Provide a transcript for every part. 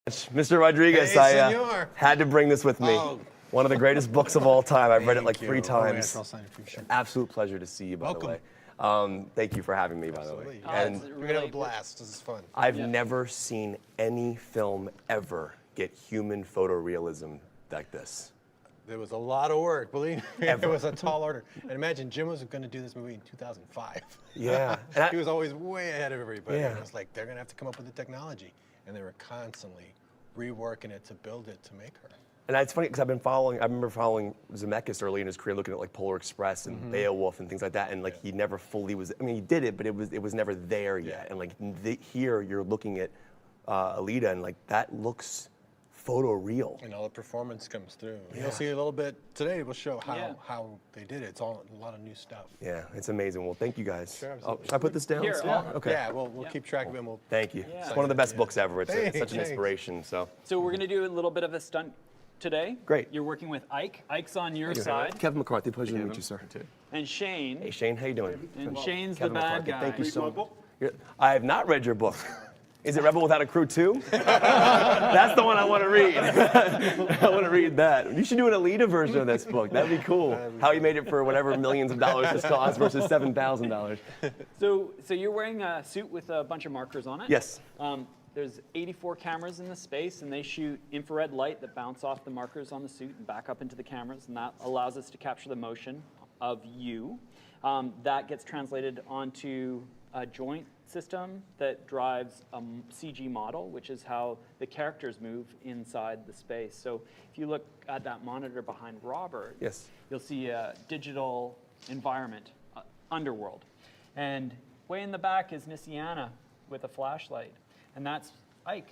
Mr. Rodriguez, Hey, I senor. had to bring this with me. Oh. One of the greatest books of all time. I've read it like Thank 3 you. times. Oh, yes, I'll sign it for you, sure. Absolute pleasure to see you, by Welcome. the way. Thank you for having me, by the way. Absolutely. And We're gonna have a blast. This is fun. I've never seen any film ever get human photorealism like this. There was a lot of work, believe me. Ever. It was a tall order. And imagine Jim was going to do this movie in 2005. Yeah. He was always way ahead of everybody. Yeah. And it was like, they're going to have to come up with the technology. And they were constantly reworking it to build it to make her. And it's funny because I remember following Zemeckis early in his career, looking at like Polar Express and Beowulf and things like that, and like he never fully was. I mean, he did it, but it was never there yet. And like here, you're looking at Alita, and like that looks photoreal. And all the performance comes through. You'll see a little bit today. We'll show how they did it. It's all a lot of new stuff. Yeah, it's amazing. Well, thank you guys. Sure, absolutely. Should I put this down? Here, still? Okay. Yeah, we'll keep track of it. And we'll Thank you. Yeah. It's one of the best Yeah. books ever. It's such an Thanks. inspiration. So. So we're going to do a little bit of a stunt today. Great. You're working with Ike. Ike's on your side. Kevin McCarthy, pleasure to meet you, sir. And Shane. Hey Shane, how you doing? And Shane's Kevin the bad McCarthy, guy. thank you so much. I have not read your book. Is it Rebel Without a Crew 2? That's the one I want to read. I want to read that. You should do an Alita version of this book. That'd be cool. How you made it for whatever millions of dollars this cost versus $7,000. So you're wearing a suit with a bunch of markers on it? Yes. There's 84 cameras in the space, and they shoot infrared light that bounce off the markers on the suit and back up into the cameras, and that allows us to capture the motion of you. That gets translated onto a joint system that drives a CG model, which is how the characters move inside the space. So if you look at that monitor behind Robert, Yes. you'll see a digital environment, underworld. And way in the back is Nissiana with a flashlight, and that's Ike.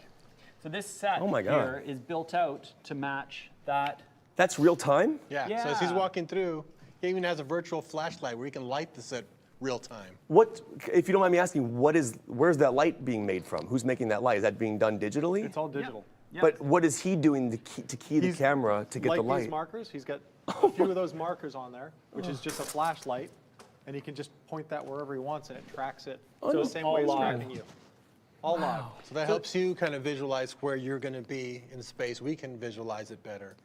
So this set Oh my God. here is built out to match that. That's real time? Yeah. So as he's Yeah. walking through, he even has a virtual flashlight where he can light this at real time. What, if you don't mind me asking, where's that light being made from? Who's making that light? Is that being done digitally? It's all digital. Yeah. But what is he doing to key the camera to get like the light? these markers, he's got a few of those markers on there, which is just a flashlight, and he can just point that wherever he wants, and it tracks it So the same all way it's live. tracking you. All live. So that helps you kind of visualize where you're going to be in space. We can visualize it better.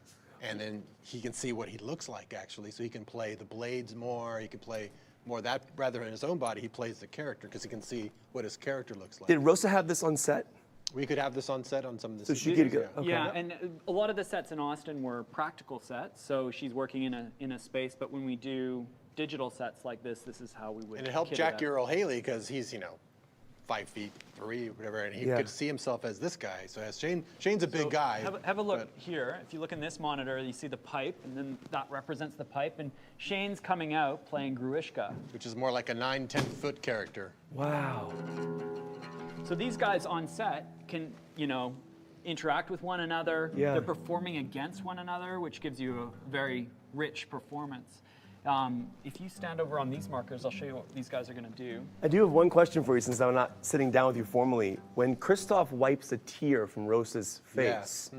And then he can see what he looks like, actually. So he can play the blades more. He can play more of that. Rather than his own body, he plays the character because he can see what his character looks like. Did Rosa have this on set? We could have this on set on some of the So she scenes, could go. Okay. Yeah, and a lot of the sets in Austin were practical sets, so she's working in a space. But when we do digital sets like this is how we would. And it helped kit Jackie out. Earl Haley because he's, 5'3", whatever, and he could see himself as this guy. So as Shane's a big guy. Have a look but- here. If you look in this monitor, you see the pipe, and then that represents the pipe. And Shane's coming out playing Gruishka. which is more like a 9, 10-foot character. Wow. So these guys on set can, interact with one another. Yeah. They're performing against one another, which gives you a very rich performance. If you stand over on these markers, I'll show you what these guys are going to do. I do have one question for you since I'm not sitting down with you formally. When Christoph wipes a tear from Rosa's face,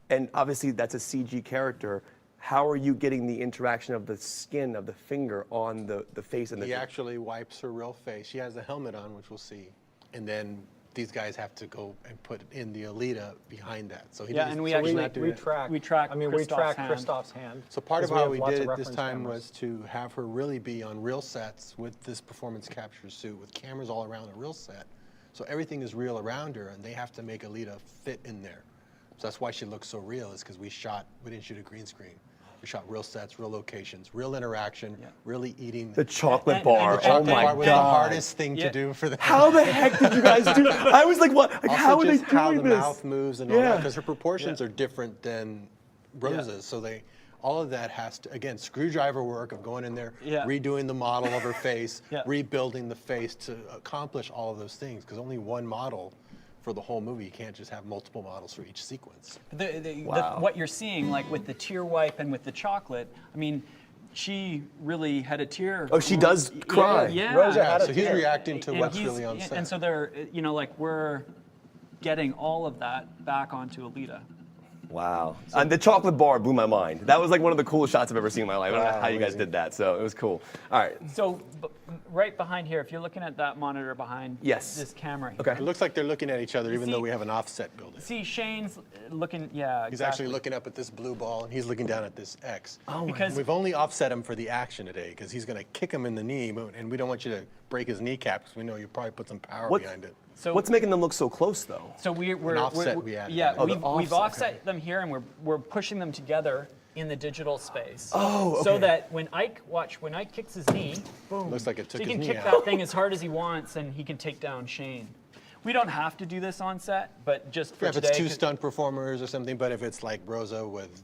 and obviously that's a CG character, how are you getting the interaction of the skin of the finger on the face and the He actually wipes her real face. She has a helmet on, which we'll see. And then these guys have to go and put in the Alita behind that. So he Yeah, does- and we so actually- not do We that. track. We track I mean, Christoph's we track hand. Christoph's hand. So part of 'cause we how have we lots did of it this reference time cameras. was to have her really be on real sets with this performance capture suit with cameras all around a real set. So everything is real around her, and they have to make Alita fit in there. So that's why she looks so real, is because we didn't shoot a green screen. We shot real sets, real locations, real interaction, really eating. the chocolate And- bar. and the Oh chocolate my bar was the God. hardest thing Yeah. to do for them. How the heck did you guys do that? I was like, what? Like, Also how are they just how doing the this? mouth moves and all that, Yeah. because her proportions are different than Rosa's. So all of that has to, again, screwdriver work of going in there, Yeah. redoing the model of her face, Yeah. rebuilding the face to accomplish all of those things. Because only one model for the whole movie. You can't just have multiple models for each sequence. Wow. What you're seeing, like with the tear wipe and with the chocolate, I mean, she really had a tear. Oh, she does cry. Yeah. Rosa Yeah, had a so he's tear. reacting to And what's he's- really on set. And so they're, like we're getting all of that back onto Alita. Wow. And the chocolate bar blew my mind. That was like one of the coolest shots I've ever seen in my life. I don't know how you guys did that, so it was cool. All right. So right behind here, if you're looking at that monitor behind this camera here. Okay. It looks like they're looking at each other, even see- though we have an offset building. See, Shane's looking, yeah, He's actually looking up at this blue ball, and he's looking down at this X. Oh, Because We've only offset him for the action today, because he's going to kick him in the knee, and we don't want you to break his kneecap, because we know you probably put some power behind it. so What's making them look so close, though? So we're offset we added. yeah, Oh, the we've offset, offset them here, and we're pushing them together in the digital space. Oh, So okay. that when Ike kicks his knee, boom. Looks like it So took he his can knee kick out. that thing as hard as he wants, and he can take down Shane. We don't have to do this on set, but just for Yeah, if today. it's two stunt performers or something, but if it's like Rosa with,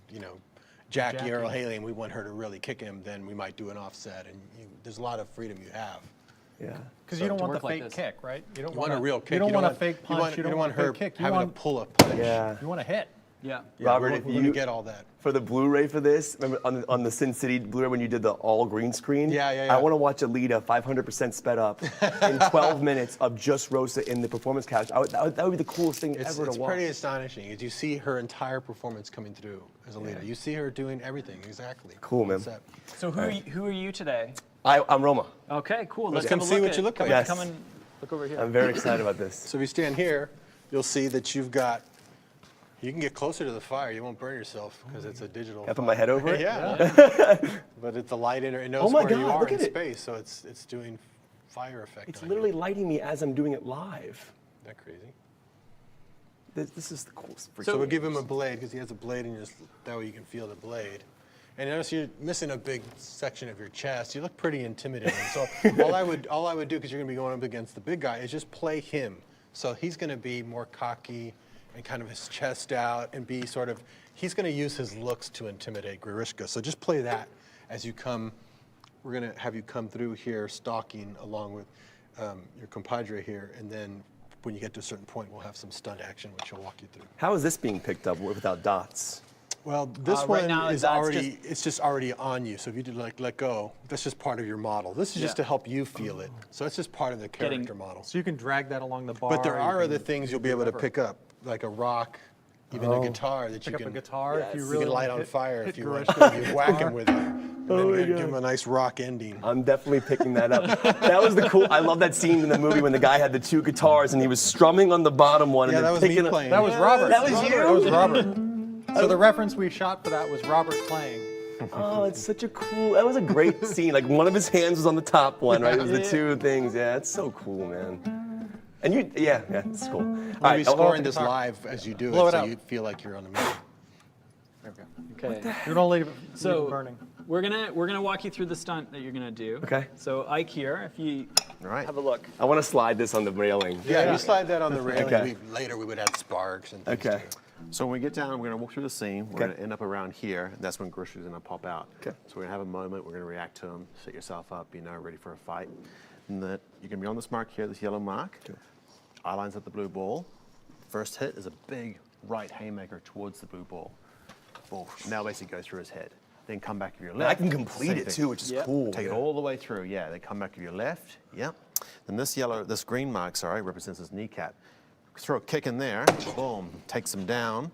Jackie Earl Haley, and we want her to really kick him, then we might do an offset, and there's a lot of freedom you have. Yeah. Because you don't want the work like fake this. kick, right? You don't You want a real kick. You don't want a want- fake punch. You don't want her a fake kick. You having want, to pull a punch. Yeah. you want to hit. Yeah. Yeah, Robert, we're if gonna you get all that. for the Blu-ray for this, remember on the Sin City Blu-ray when you did the all green screen? Yeah. I want to watch Alita 500% sped up in 12 minutes of just Rosa in the performance couch. That would be the coolest thing ever It's to watch. pretty astonishing. As you see her entire performance coming through as Alita. You see her doing everything exactly. Cool, man. on set. So who are you today? I'm Roma. Okay, cool. Let's come have a see look what at- you look come- like. Yes. Come and look over here. I'm very excited about this. So if you stand here, you'll see that you've got. You can get closer to the fire. You won't burn yourself because it's a digital. Can I put my head over it? Yeah. But it's a light in it. It knows Oh my where you God, are look in at it. space, so it's doing fire effect. It's on literally You. lighting me as I'm doing it live. Isn't that crazy? This is the coolest. So we'll give him a blade because he has a blade, and that way you can feel the blade. And notice you're missing a big section of your chest. You look pretty intimidating. So all I would do, because you're going to be going up against the big guy, is just play him. So he's going to be more cocky and kind of his chest out and be sort of. He's going to use his looks to intimidate Grishka. So just play that as you come. We're going to have you come through here, stalking along with your compadre here, and then when you get to a certain point, we'll have some stunt action, which he'll walk you through. How is this being picked up without dots? Well, this Right one now, is that's already, it's just already on you. So if you do let go, that's just part of your model. This is just to help you feel it. So it's just part of the character model. So you can drag that along the bar. But there you are can other things you'll be able to whatever. pick up, like a rock, even a guitar that Pick you up can. a guitar if you You really can light wanna on hit- fire hit if you want. Grishka. You whack him with it. And then give him a nice rock ending. I'm definitely picking that up. That was the cool. I love that scene in the movie when the guy had the two guitars and he was strumming on the bottom one. Yeah, and that then was me picking up- playing. That was Robert. That was you? That was Robert. So the reference we shot for that was Robert playing. Oh, it's such a cool. That was a great scene. Like one of his hands was on the top one, right? It was the two things. Yeah, it's so cool, man. And yeah, it's cool. All We'll be right, scoring this live as you do Blow it, it so out. you feel like you're on the movie. Okay. You don't leave it So burning. we're gonna walk you through the stunt that you're gonna do. Okay. So Ike here, if you All right. have a look. I want to slide this on the railing. Yeah, you slide that on the railing. Okay. Later we would add sparks and things Okay. to it. So when we get down, we're going to walk through the scene. We're Okay. going to end up around here, and that's when Grishka's going to pop out. Okay. So we're going to have a moment. We're going to react to him, set yourself up, ready for a fight. And that you can be on this mark here, this yellow mark. Eye lines at the blue ball. First hit is a big right haymaker towards the blue ball. Ball now basically goes through his head. Then come back to your left. I can complete same it thing. too, which is cool. Take it all the way through, yeah. Then come back to your left, yep. Then this green mark, represents his kneecap. Throw a kick in there, boom, takes him down.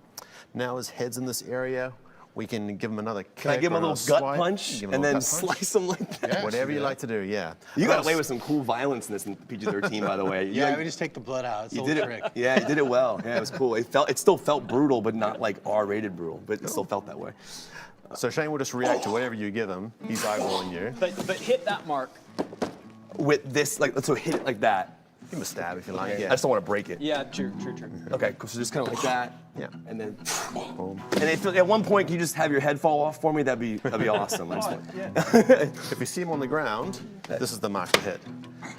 Now his head's in this area. We can give him another kick. Can I give him a or little gut swipe. punch Give him a and little then gut punch. slice him like that? Yeah. Whatever you Yeah. like to do, yeah. You got Plus- away with some cool violence in this in PG-13, by the way. You, Yeah, like- we just take the blood out. It's a you little did it. trick. Yeah, you did it well. Yeah, it was cool. It still felt brutal, but not like R-rated brutal. But it still felt that way. So Shane will just react to whatever you give him. He's eyeballing you. But hit that mark. With this, like, so hit it like that. Give him a stab if you like. I Yeah. just don't want to break it. Yeah, true. Okay, cool. So just kind of like that. Yeah. And then, Boom. and if at one point can you just have your head fall off for me? That'd be awesome. I just want- If you see him on the ground, this is the mark to hit.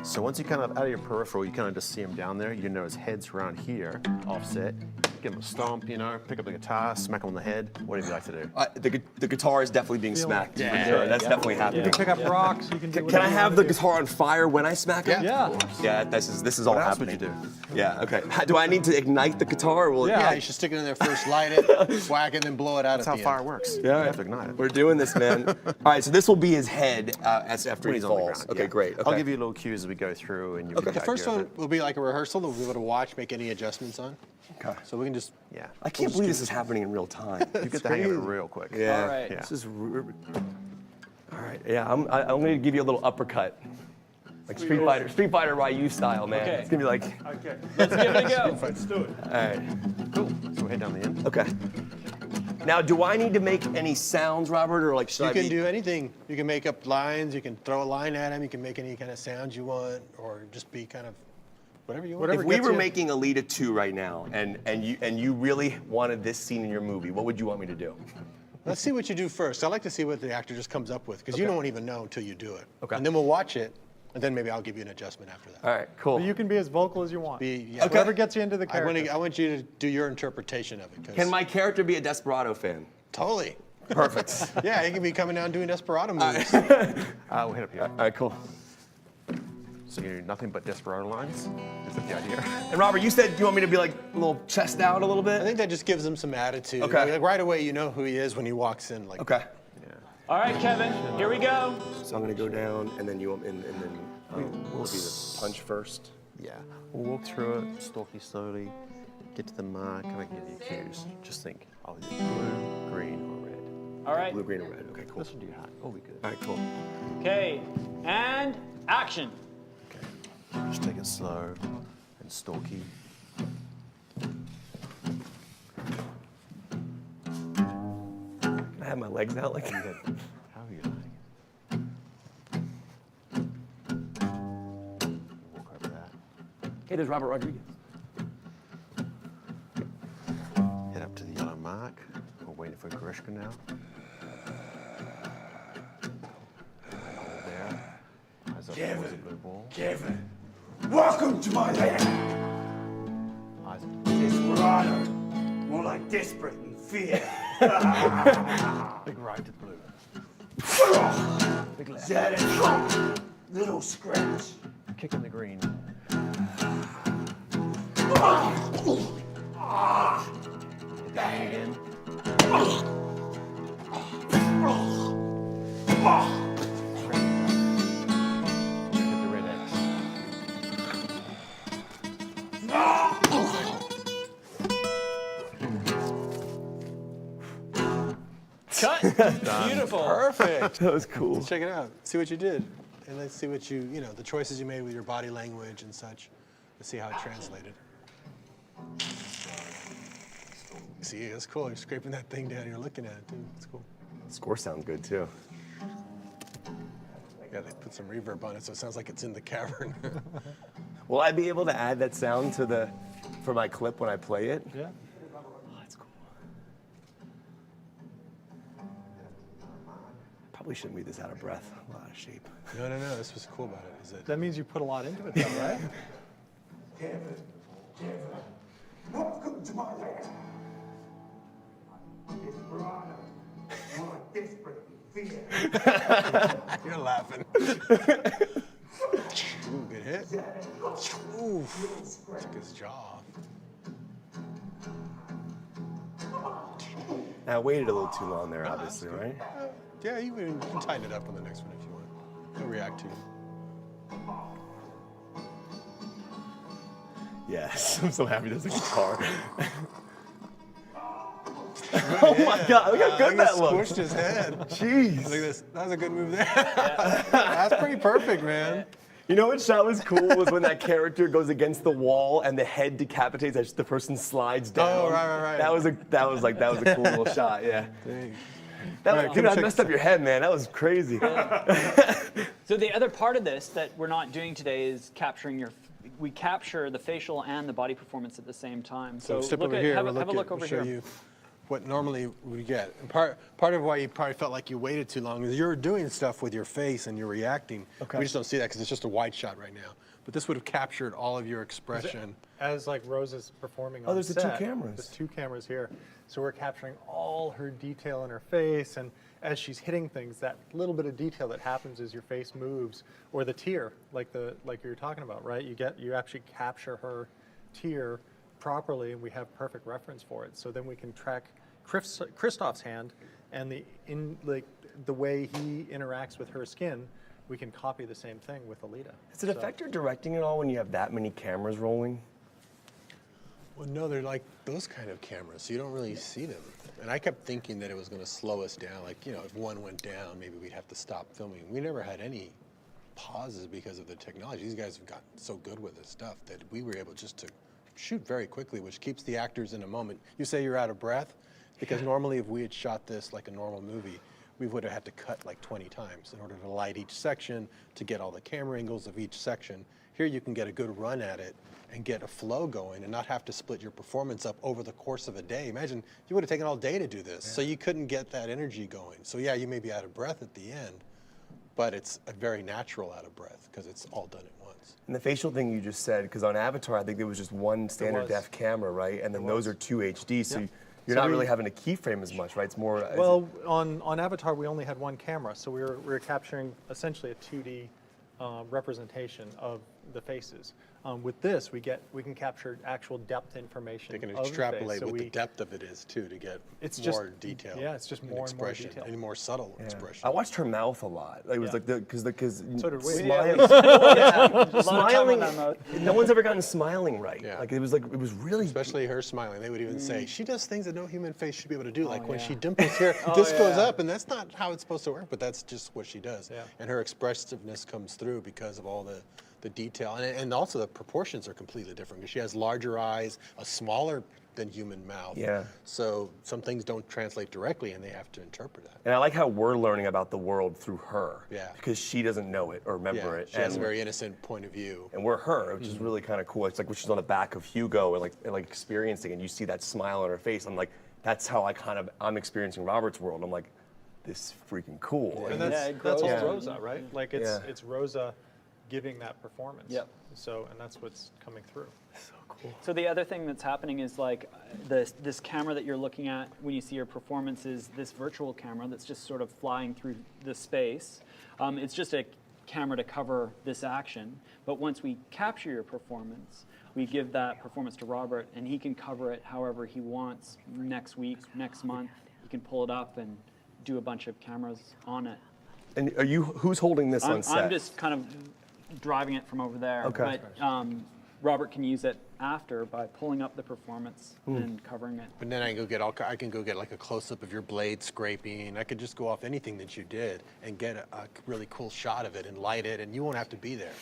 So once you kind of out of your peripheral, you kind of just see him down there. You know his head's around here, offset. Give him a stomp, pick up the guitar, smack him on the head, whatever you like to do. the guitar is definitely being smacked. For Yeah. sure. That's Yeah. definitely You happening. can pick up rocks. You can do Can I whatever you have wanna the do. guitar on fire when I smack it? Yeah. Yeah. Yeah, this is all What else would happening. you do? Yeah. Okay. Do I need to ignite the guitar? Or will it- Yeah, you should stick stick it in there first, light it, whack it, and then blow it out That's at how the fire end. works. Yeah, You have to ignite it. We're doing this, man. All right, so this will be his head after When he he's on the falls. ground. Okay, yeah. great. Okay. I'll give you little cues as we go through, and you Okay. can The get first idea of one it. will be like a rehearsal that we'll be able to watch, make any adjustments on. Okay. So we can just. Yeah. I can't believe this is happening in real time. You get the hang of it real quick. Yeah. All right. Yeah. This is. All right. Yeah, I'm going to give you a little uppercut, like Street Fighter Ryu style, man. Okay. It's gonna be like. Okay. Let's give it a go. Let's do it. All right. Cool. So we'll head down the end. Okay. Now, do I need to make any sounds, Robert, or like should You I can be? do anything. You can make up lines. You can throw a line at him. You can make any kind of sounds you want, or just be kind of whatever you want. Whatever If we gets were you. making Alita 2 right now, and you really wanted this scene in your movie, what would you want me to do? Let's see what you do first. I like to see what the actor just comes up with, because you Okay. don't even know until you do it. Okay. And then we'll watch it, and then maybe I'll give you an adjustment after that. All right, cool. But you can be as vocal as you want. Yeah. Whatever gets you into the I character. want you to do your interpretation of it. 'Cause Can my character be a Desperado fan? Totally. Perfect. Yeah, he can be coming down doing Desperado movies. We'll head up here. All right, cool. So you do nothing but Desperado lines? Is that the idea? And Robert, you said you want me to be like a little chest out a little bit? I think that just gives him some attitude. Okay. Like right away, you know who he is when he walks in. Like, Okay. All right, Kevin, here we go. So I'm gonna go down, and then you want, and then will it be the punch first? Yeah. We'll walk through it, stalk you slowly, get to the mark, and I can give you cues. Just think, oh, is it blue, green, or red? All right. Blue, green, or red. Okay, cool. This will do hot. Oh, we good. All right, cool. Okay, and action. Okay. Just take it slow and stalky. Can I have my legs out like that? How are you like? Walk over that. Hey, there's Robert Rodriguez. Head up to the yellow mark. We're waiting for Grishka now. Hold there. As I towards the blue ball. Kevin, welcome to my land. Eyes. Desperado, more like desperate and fear. Big right to blue. Big left. That is little scratch. Kick in the green. Hit the hand in. Hit the red X. Cut. Beautiful. perfect. That was cool. Let's check it out. See what you did. And let's see what the choices you made with your body language and such. Let's see how it translated. See, it's cool. You're scraping that thing down. You're looking at it, too. It's cool. Score sounds good too. Yeah, they put some reverb on it, so it sounds like it's in the cavern. Will I be able to add that sound to for my clip when I play it? Yeah. Oh, that's cool. Probably shouldn't be this out of breath, a lot of shape. No. This was cool about it. Is that That means you put a lot into it, though, right? Kevin, welcome to my land. Desperado, more like desperate and fear. you're laughing? Ooh, good hit. Ooh, took his jaw. I waited a little too long there, obviously, right? Yeah, you can tighten it up on the next one if you want. He'll react to you. Yes, I'm so happy there's a guitar. Oh my God, look how good that looks. Squished his head. Jeez. Look at this. That was a good move there. That's pretty perfect, man. You know what shot was cool was when that character goes against the wall and the head decapitates as the person slides down. Oh, right. That was a cool little shot. Yeah. Dang. That All right, dude, come I check- messed up your head, man. That was crazy. So the other part of this that we're not doing today is capturing we capture the facial and the body performance at the same time. So step look over at, here. have, we'll have a look we'll over show here. you what normally we get. And part of why you probably felt like you waited too long is you're doing stuff with your face and you're reacting. Okay. We just don't see that because it's just a wide shot right now. But this would have captured all of your expression. As like Rose is performing on Oh, there's the two set, cameras. There's two cameras here. So we're capturing all her detail in her face, and as she's hitting things, that little bit of detail that happens as your face moves, or the tear, like you were talking about, right? You actually capture her tear properly and we have perfect reference for it. So then we can track Christoph's hand and the way he interacts with her skin. We can copy the same thing with Alita. Does it affect your directing at all when you have that many cameras rolling? Well, no, they're like those kind of cameras, so you don't really see them. And I kept thinking that it was going to slow us down. Like, you know, if one went down, maybe we'd have to stop filming. We never had any pauses because of the technology. These guys have gotten so good with this stuff that we were able just to shoot very quickly, which keeps the actors in a moment. You say you're out of breath? Because normally if we had shot this like a normal movie, we would have had to cut like 20 times in order to light each section, to get all the camera angles of each section. Here you can get a good run at it and get a flow going and not have to split your performance up over the course of a day. Imagine you would have taken all day to do this, so you couldn't get that energy going. So yeah, you may be out of breath at the end, but it's a very natural out of breath because it's all done at once. And the facial thing you just said, because on Avatar, I think there was just one standard was. def camera, right? And then those are 2 HD, so Yeah. you're So not we- really having to keyframe as much, right? It's more. Well, on Avatar, we only had one camera, so we were capturing essentially a 2D representation of the faces. With this, we can capture actual depth information. They can of the face, extrapolate so what the we- depth of it is too to get It's more just- detail. yeah, it's just and more and more expression, detail. and more subtle Yeah. expression. I watched her mouth a lot. Like, it was Yeah. like because So did we. smiling. A lot of time on Smiling. that mouth. No one's ever gotten smiling right. Yeah. Like it was really. Especially her smiling. They would even say, she does things that no human face should be able to do. Like when yeah. she dimples here, this goes up, and that's not how it's supposed to work, but that's just what she does. Yeah. And her expressiveness comes through because of all the detail. And also the proportions are completely different because she has larger eyes, a smaller than human mouth. Yeah. So some things don't translate directly, and they have to interpret that. And I like how we're learning about the world through her. Yeah. Because she doesn't know it or remember Yeah, it. she has a very innocent point of view. And we're her, which is really kind of cool. It's like when she's on the back of Hugo and like experiencing, and you see that smile on her face. I'm like, that's how I'm experiencing Robert's world. I'm like, this is freaking cool. And Yeah, that's, it that's all grows. Rosa, right? Like it's Yeah. it's Rosa giving that performance. Yep. So, and that's what's coming through. So cool. So the other thing that's happening is like this camera that you're looking at when you see your performance is this virtual camera that's just sort of flying through the space. It's just a camera to cover this action. But once we capture your performance, we give that performance to Robert, and he can cover it however he wants next week, next month. He can pull it up and do a bunch of cameras on it. And who's holding this on set? I'm just kind of driving it from over there. Okay. But Robert can use it after by pulling up the performance and covering it. But then I can go get like a close-up of your blade scraping. I could just go off anything that you did and get a really cool shot of it and light it, and you won't have to be there.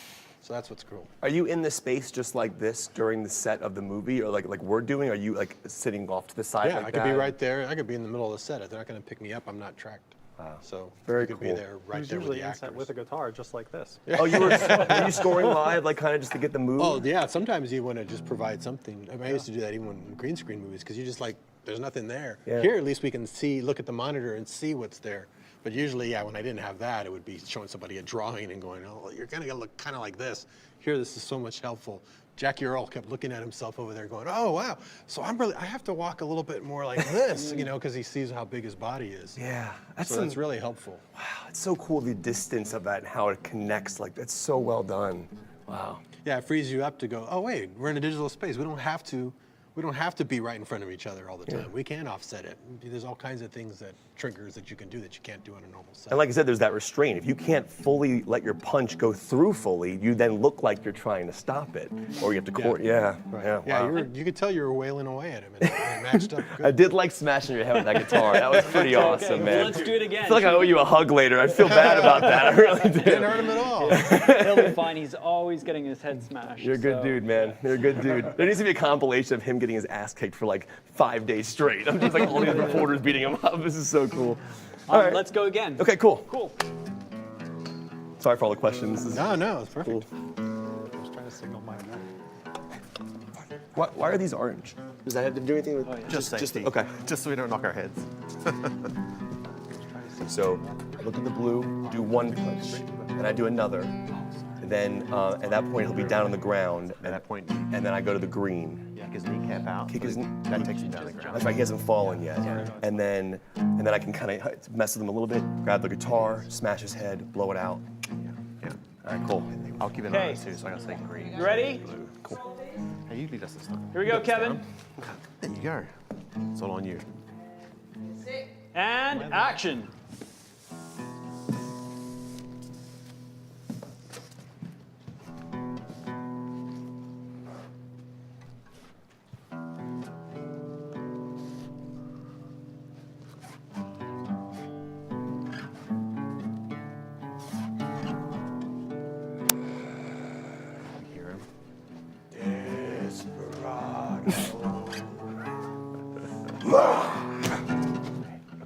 So that's what's cool. Are you in the space just like this during the set of the movie, or like we're doing? Are you like sitting off to the side? Yeah, like I could that? be right there. I could be in the middle of the set. If they're not going to pick me up, I'm not tracked. Wow. So Very you could be cool. there right He's there with usually the in set actors. with a guitar, just like this. Oh, were you scoring live, like kind of just to get the move? Oh yeah, sometimes you want to just provide something. I mean, I used to do that even in green screen movies because you just like, there's nothing there. Yeah. Here at least we can look at the monitor and see what's there. But usually, yeah, when I didn't have that, it would be showing somebody a drawing and going, oh, you're gonna look kind of like this. Here, this is so much helpful. Jackie Earl kept looking at himself over there going, oh wow, so I have to walk a little bit more like this, you know, because he sees how big his body is. Yeah, So that's really helpful. Wow, it's so cool the distance of that and how it connects. Like that's so well done. Wow. Yeah, it frees you up to go, oh wait, we're in a digital space. We don't have to be right in front of each other all the time. We can offset it. There's all kinds of things triggers that you can do that you can't do on a normal set. And like I said, there's that restraint. If you can't fully let your punch go through fully, you then look like you're trying to stop it, or you have to court. Yeah, Right. yeah. Yeah, Wow. you could tell you were wailing away at him and it matched up good. I did like smashing your head with that guitar. That was pretty awesome, Okay, man. let's do it again. I feel like I owe you a hug later. I feel bad about that. I really Didn't do. hurt him at all. He'll be fine. He's always getting his head smashed. You're a good so- dude, man. You're a good dude. There needs to be a compilation of him getting his ass kicked for like 5 days straight. I'm just like all these reporters beating him up. This is so cool. All right. Let's go again. Okay, cool. Cool. Sorry for all the questions. This is No, it's perfect. cool. I was trying to signal my Why are these orange? Does that have to do anything with? Just safety. Okay. Just so we don't knock our heads. So look at the blue, do one punch, and I do another. And then at that point he'll be down on the ground. At that point, And then I go to the green. kick his kneecap out. Kick his that takes him down the ground. That's right, he hasn't fallen yet. And then I can kind of mess with him a little bit, grab the guitar, smash his head, blow it out. Yeah. All right, cool. I'll keep it Okay. on too, so I gotta say green. You ready? Cool. Hey, you lead us this time. Here we go, Kevin. There you go. It's all on you. And action. Hear him.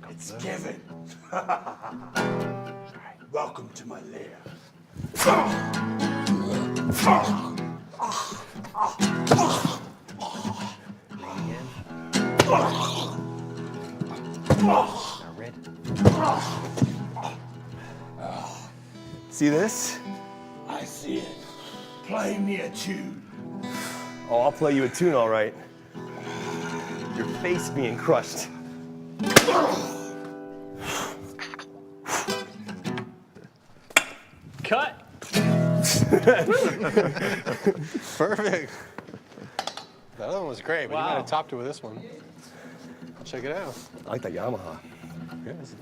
It's Kevin. Welcome to my lair. Now red. See this? I see it. Play me a tune. Oh, I'll play you a tune, all right. Your face being crushed. Cut. Perfect. That other one was great, but you might Wow. have topped it with this one. Check it out. I like that Yamaha. Yes.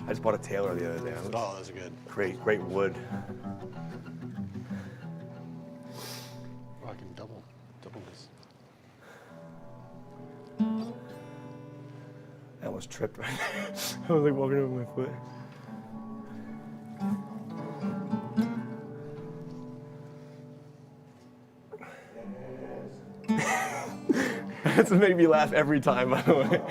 I just bought a Taylor the other day. Oh, that's good. Great wood. Oh, I can double this. I almost tripped right there. I was like walking over my foot. That's what made me laugh every time, by the way.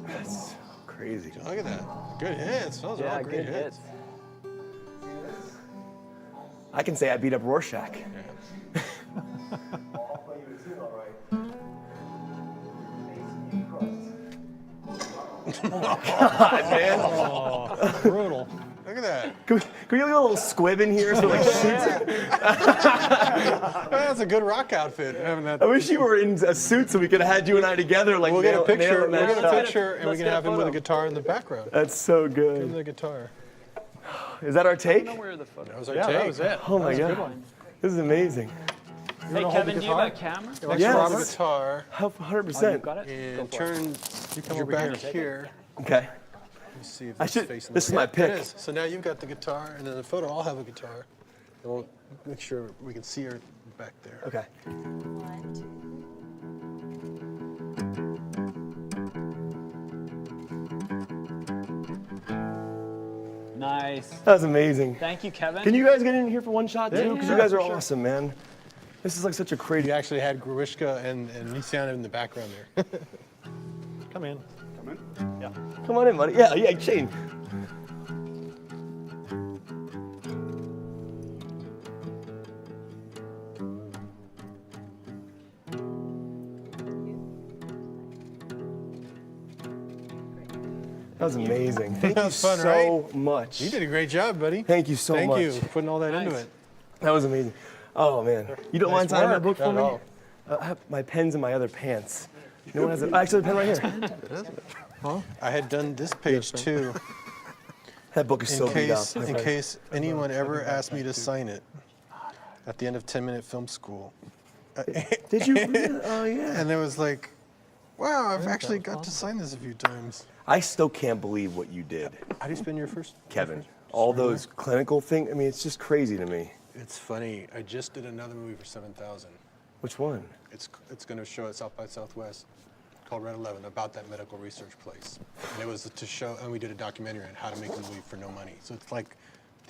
That's crazy. Look at that. Good hits. Those are all Yeah, great good hits. hits. I can say I beat up Rorschach. God, man. Oh, brutal. Look at that. Can we get a little squib in here so like shoots? That's a good rock outfit. Having that. I wish you were in a suit so we could have had you and I together. Like We'll get a nail picture. it We'll get a matched up. picture, and we Let's can get a have him with a photo. guitar in the background. That's so Give him good. the guitar. Is that our take? Where are the photos? That was our Yeah, take. that was it. Oh my That was a good god. one. This is amazing. Hey, wanna hold Kevin, the do you have a guitar? camera? Next, Yes. grab the guitar 100%. You got it? and Go for it. turn come your over here back and here. Okay. Let me see if I it's should- facing this the is my way. pick. It is. So now you've got the guitar, and then the photo, I'll have a guitar. And we'll make sure we can see her back there. Okay. Nice. That was amazing. Thank you, Kevin. Can you guys get in here for one shot too? Because yeah, you guys are for sure. awesome, man. This is like such a crazy. You actually had Gruishka and Nisiana in the background there. Come in. Come in. Yeah. Come on in, buddy. Yeah, Shane. That was amazing. Thank That you was fun, so much. You did a great job, buddy. Thank you so Thank much. you for putting all that into Nice. it. That was amazing. Oh man, you don't mind Nice signing my work. book for Not me? at all. I have my pen's in my other pants. No one has a, actually, the pen right here. I had done this page too, That book is so beat up. in case anyone ever asked me to sign it at the end of 10-minute film school. Did you? Really? Oh yeah. And it was like, wow, I've actually got to sign this a few times. I still can't believe what you did, How do you spend your first? Kevin. All those clinical things. I mean, it's just crazy to me. It's funny. I just did another movie for 7,000. Which one? It's going to show at South by Southwest called Red 11 about that medical research place. And it was to show, and we did a documentary on how to make a movie for no money. So it's like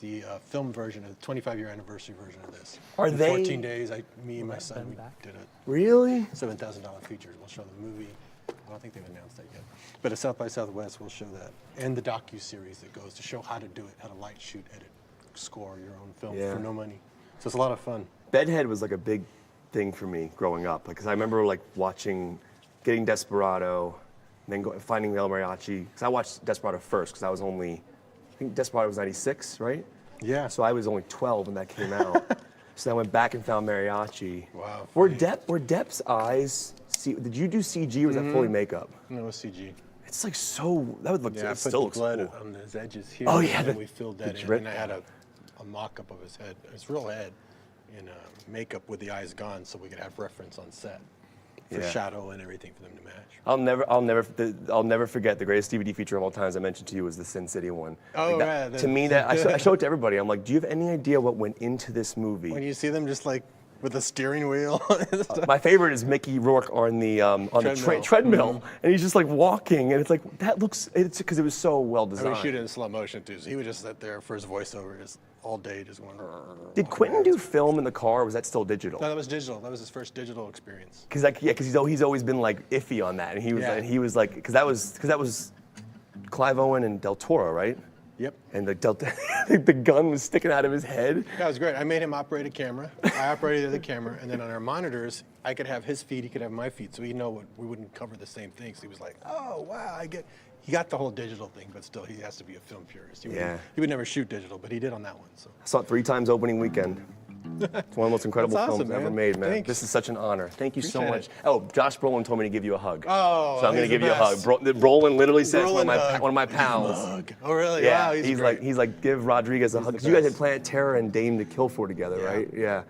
the film version, a 25-year anniversary version of this. Are In they- 14 days, me and my son, we did a Really? $7,000 feature. We'll show the movie. I don't think they've announced that yet. But at South by Southwest, we'll show that. And the docu-series that goes to show how to do it, how to light, shoot, edit, score your own film Yeah. for no money. So it's a lot of fun. Bedhead was like a big thing for me growing up. Because I remember like getting Desperado, and then finding El Mariachi. Because I watched Desperado first, because I was only, I think Desperado was 96, right? Yeah. So I was only 12 when that came out. So then I went back and found Mariachi. Wow. Were Depp's eyes? Did you do CG or was that fully makeup? No, it was CG. It's like so. That would look. Yeah, I it put still the looks blood cool. on his edges here. Oh, yeah, and the- then we filled the that in. drip. And I had a mock-up of his head, his real head, in makeup with the eyes gone, so we could have reference on set for Yeah. shadow and everything for them to match. I'll never forget the greatest DVD feature of all time. As I mentioned to you, was the Sin City one. Oh, Like that- right, To me, that I show it to everybody. I'm like, do you have any idea what went into this movie? When you see them just like with the steering wheel. and stuff. My favorite is Mickey Rourke on the treadmill, and he's just like walking, and it's like that looks. It's because it was so well And designed. we shoot it in slow motion too, so he would just sit there for his voiceover just all day, just going. Did Quentin do film in the car, or was that still digital? No, that was digital. That was his first digital experience. Because he's always been like iffy on that, and he was like because that was Clive Owen and Del Toro, right? Yep. And the gun was sticking out of his head. That was great. I made him operate a camera. I operated the camera, and then on our monitors, I could have his feet, he could have my feet, so he'd know we wouldn't cover the same thing. So he was like, "Oh wow, He got the whole digital thing, but still, he has to be a film purist. He would never shoot digital, but he did on that one. So. I saw it 3 times opening weekend. It's one of the most incredible That's awesome, films ever man. made, man. Thanks. This is such an honor. Thank you so Appreciate much. it. Oh, Josh Brolin told me to give you a hug. Oh, so I'm going to he's the give you a hug. best. Brolin literally says Brolin hug. one of my pals. Hug. Oh, really? Yeah, Wow, he's great. like give Rodriguez a hug the because you guys had best. Planet Terror and Dame to Kill for together, right? Yeah.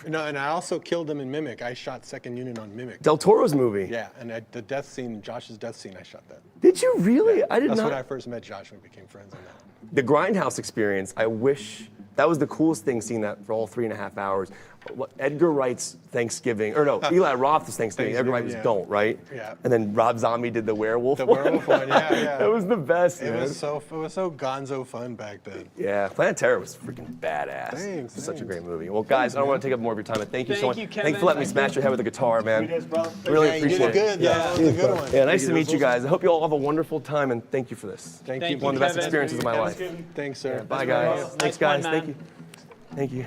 No, and I also killed him in Mimic. I shot second unit on Mimic. Del Toro's movie. Yeah, and the death scene, Josh's death scene, I shot that. Did you really? I did That's not. when I first met Josh. We became friends on that. The Grindhouse experience. I wish that was the coolest thing, seeing that for all 3.5 hours. What Edgar Wright's Thanksgiving, or no, Eli Roth's Thanksgiving. Edgar Wright was yeah. Don't, right? Yeah. And then Rob Zombie did the werewolf. The one. werewolf one, yeah. That was the best, It man. was so gonzo fun back then. Yeah, Planet Terror was freaking badass. Thanks, It's such a thanks. great movie. Well, guys, I don't want to take up more of your time, but thank you so Thank much. you, Thanks for Kevin. letting me smash your head with the guitar, man. Really Yeah, you appreciate did good. it. That was a good one. Yeah, nice to meet you guys. I hope you all have a wonderful time, and thank you for this. Thank Thank you. you, One of the best Kevin. experiences of my life. Thanks, sir. Bye, guys. Nice Thanks, guys. one, Thank man. you. Thank you.